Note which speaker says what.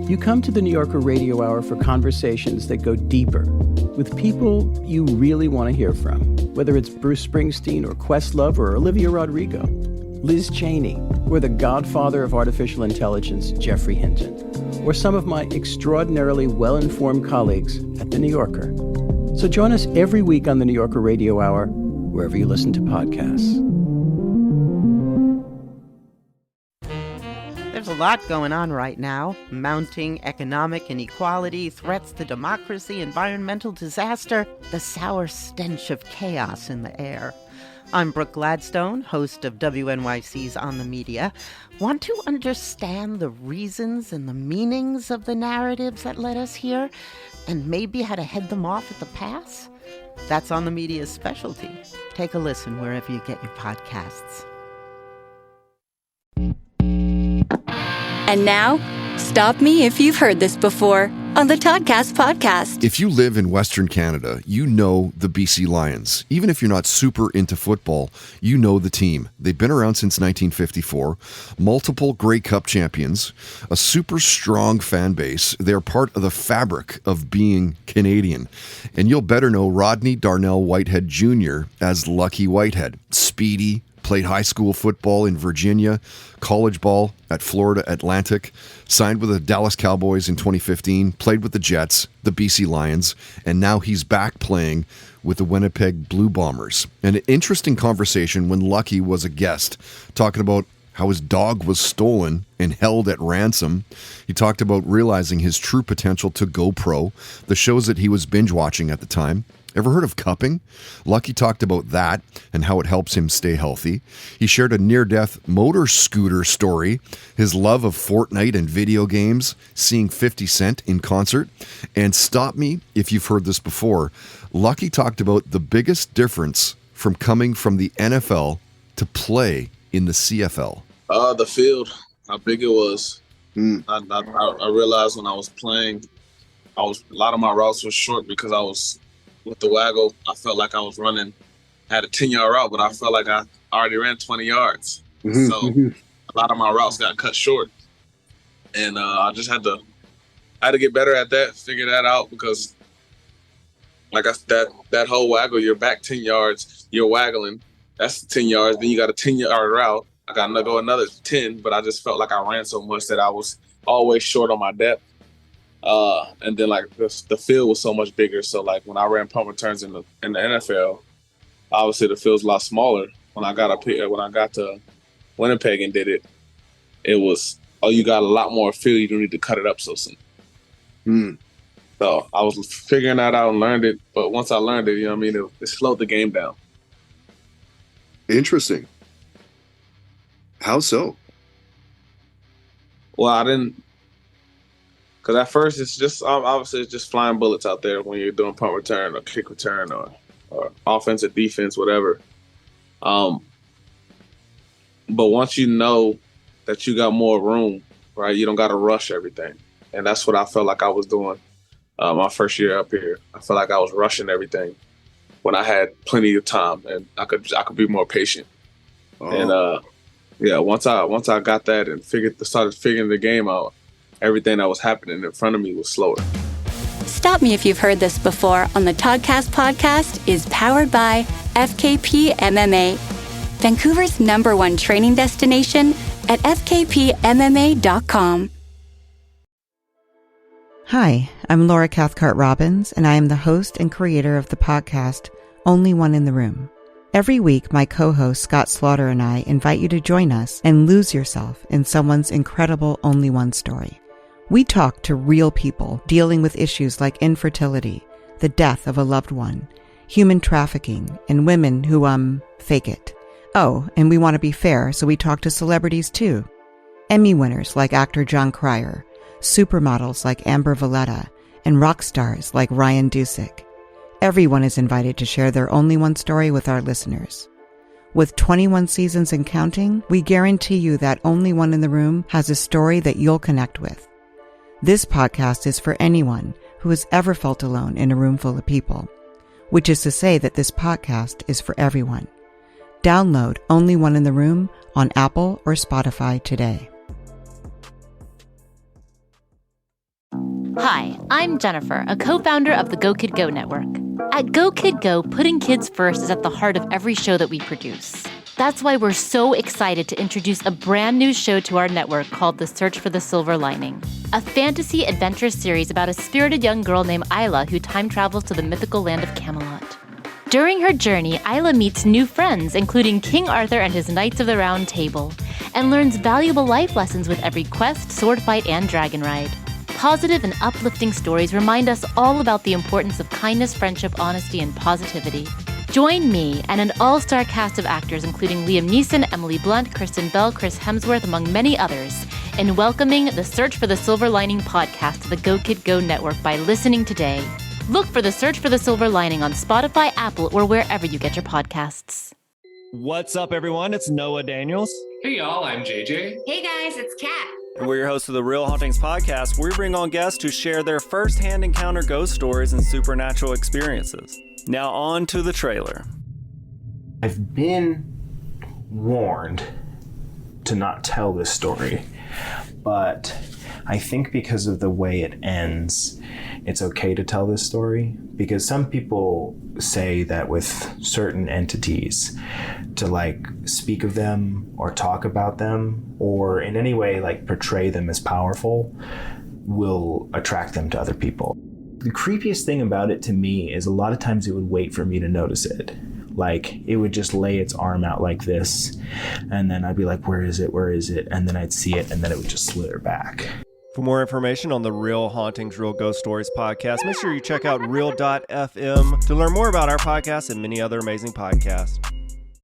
Speaker 1: You come to the New Yorker Radio Hour for conversations that go deeper with people you really want to hear from, whether it's Bruce Springsteen or Questlove or Olivia Rodrigo, Liz Cheney, or the godfather of artificial intelligence, Jeffrey Hinton, or some of my extraordinarily well-informed colleagues at the New Yorker. So join us every week on the New Yorker Radio Hour, wherever you listen to podcasts.
Speaker 2: There's a lot going on right now. Mounting economic inequality, threats to democracy, environmental disaster, the sour stench of chaos in the air. I'm Brooke Gladstone, host of WNYC's On the Media. Want to understand the reasons and the meanings of the narratives that led us here, and maybe how to head them off at the pass? That's On the Media's specialty. Take a listen wherever you get your podcasts.
Speaker 3: And now, stop me if you've heard this before on the Toddcast podcast.
Speaker 4: If you live in Western Canada, you know the BC Lions. Even if you're not super into football, you know the team. They've been around since 1954, multiple Grey Cup champions, a super strong fan base. They're part of the fabric of being Canadian. And you'll better know Rodney Darnell Whitehead Jr. as Lucky Whitehead. Speedy, played high school football in Virginia, college ball at Florida Atlantic, signed with the Dallas Cowboys in 2015, played with the Jets, the BC Lions, and now he's back playing with the Winnipeg Blue Bombers. An interesting conversation when Lucky was a guest, talking about how his dog was stolen and held at ransom. He talked about realizing his true potential to go pro, the shows that he was binge watching at the time. Ever heard of cupping? Lucky talked about that and how it helps him stay healthy. He shared a near-death motor scooter story, his love of Fortnite and video games, seeing 50 Cent in concert. And stop me if you've heard this before. Lucky talked about the biggest difference from coming from the NFL to play in the CFL.
Speaker 5: The field, how big it was. I realized when I was playing, a lot of my routes were short because I was with the waggle. I felt like I was running, had a 10-yard route, but I felt like I already ran 20 yards. So a lot of my routes got cut short. And I just had to get better at that, figure that out, because like that whole waggle, you're back 10 yards, you're waggling, that's 10 yards, then you got a 10-yard route. I got to go another 10, but I just felt like I ran so much that I was always short on my depth. And then like the field was so much bigger. So like when I ran punt returns in the NFL, obviously the field's a lot smaller. When I got to Winnipeg and did it, it was, you got a lot more field. You don't need to cut it up so soon. So I was figuring that out and learned it. But once I learned it, it slowed the game down.
Speaker 4: Interesting. How so?
Speaker 5: Well, I didn't. Because at first, it's just obviously it's just flying bullets out there when you're doing punt return or kick return or offensive defense, whatever. But once you know that you got more room, right, you don't got to rush everything. And that's what I felt like I was doing my first year up here. I felt like I was rushing everything when I had plenty of time and I could be more patient. And once I got that and started figuring the game out, everything that was happening in front of me was slower.
Speaker 3: Stop Me If You've Heard This Before on the Toddcast podcast is powered by FKP MMA, Vancouver's #1 training destination at fkpmma.com.
Speaker 6: Hi, I'm Laura Cathcart-Robbins, and I am the host and creator of the podcast Only One in the Room. Every week, my co-host Scott Slaughter and I invite you to join us and lose yourself in someone's incredible Only One story. We talk to real people dealing with issues like infertility, the death of a loved one, human trafficking, and women who, fake it. Oh, and we want to be fair, so we talk to celebrities too. Emmy winners like actor John Cryer, supermodels like Amber Valletta, and rock stars like Ryan Dusick. Everyone is invited to share their Only One story with our listeners. With 21 seasons and counting, we guarantee you that Only One in the Room has a story that you'll connect with. This podcast is for anyone who has ever felt alone in a room full of people, which is to say that this podcast is for everyone. Download Only One in the Room on Apple or Spotify today.
Speaker 7: I'm Jennifer, a co-founder of the Go Kid Go Network. At Go Kid Go, putting kids first is at the heart of every show that we produce. That's why we're so excited to introduce a brand new show to our network called The Search for the Silver Lining, a fantasy adventure series about a spirited young girl named Isla who time travels to the mythical land of Camelot. During her journey, Isla meets new friends, including King Arthur and his Knights of the Round Table, and learns valuable life lessons with every quest, sword fight, and dragon ride. Positive and uplifting stories remind us all about the importance of kindness, friendship, honesty, and positivity. Join me and an all-star cast of actors including Liam Neeson, Emily Blunt, Kristen Bell, Chris Hemsworth, among many others, in welcoming the Search for the Silver Lining podcast to the Go Kid Go Network by listening today. Look for the Search for the Silver Lining on Spotify, Apple, or wherever you get your podcasts.
Speaker 8: What's up, everyone? It's Noah Daniels.
Speaker 9: Hey, y'all. I'm JJ.
Speaker 10: Hey, guys. It's Kat.
Speaker 8: And we're your hosts of the Real Hauntings podcast. We bring on guests to share their first-hand encounter ghost stories and supernatural experiences. Now on to the trailer.
Speaker 9: I've been warned to not tell this story, but I think because of the way it ends, it's okay to tell this story, because some people say that with certain entities, to speak of them or talk about them or in any way portray them as powerful will attract them to other people. The creepiest thing about it to me is a lot of times it would wait for me to notice it. It would just lay its arm out like this, and then I'd be like, where is it? Where is it? And then I'd see it, and then it would just slither back.
Speaker 8: For more information on the Real Hauntings, Real Ghost Stories podcast, make sure you check out real.fm to learn more about our podcast and many other amazing podcasts.